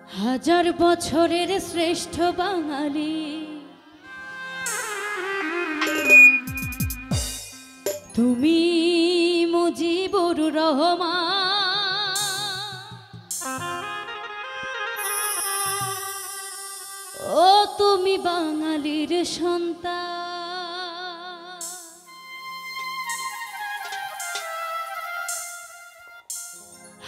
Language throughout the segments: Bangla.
হাজার বছরের শ্রেষ্ঠ বাঙালি তুমি মুজিবুর রহমান। ও তুমি বাঙালির সন্তান,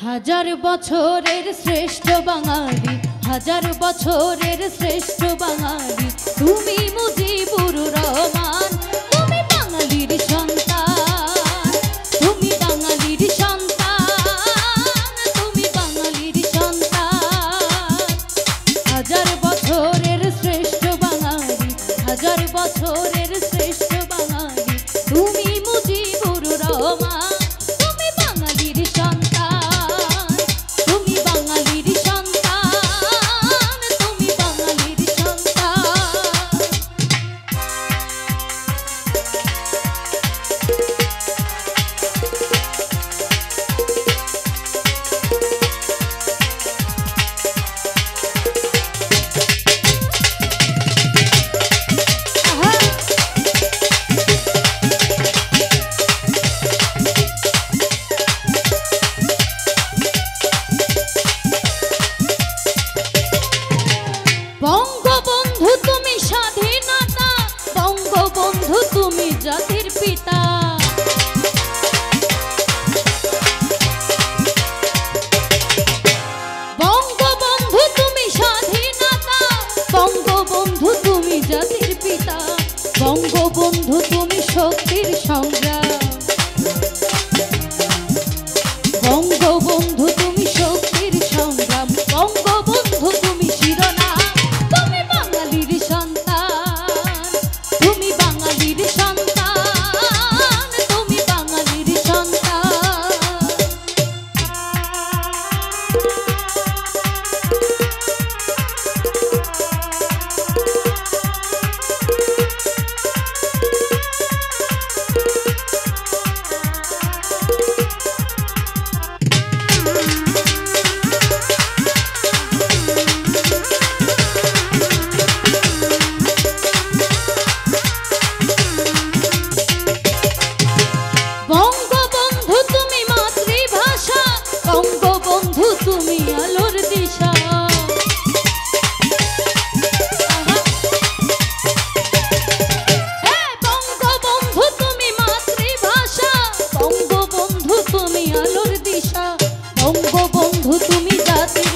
হাজার বছরের শ্রেষ্ঠ বাঙালি, হাজার বছরের শ্রেষ্ঠ বাঙালি তুমি মুজিবুর রহমান। তুমি বাঙালির সন্তান, তুমি বাঙালির সন্তান, তুমি বাঙালির সন্তান। হাজার বছরের শ্রেষ্ঠ বাঙালি, হাজার বছরের শ্রেষ্ঠ বাঙালি তুমি মুজিবুর রহমান। বঙ্গবন্ধু তুমি স্বাধীনতা, বঙ্গবন্ধু তুমি জাতির পিতা। বঙ্গবন্ধু তুমি স্বাধীনতা, বঙ্গবন্ধু তুমি জাতির পিতা। বঙ্গবন্ধু তুমি শক্তির সংগ্রাম, বঙ্গবন্ধু তুমি শক্তির সংগ্রাম। বঙ্গবন্ধু তুমি শিরোনাম, তুমি বাঙালির সন্তান, তুমি বাঙালির সন্তান, তুমি বাঙালির সন্তান। বঙ্গবন্ধু তুমি মাতৃভাষা, বঙ্গবন্ধু তুমি আলোর দিশা। বঙ্গবন্ধু তুমি মাতৃভাষা, বঙ্গবন্ধু তুমি আলোর দিশা। বঙ্গবন্ধু তুমি জাতির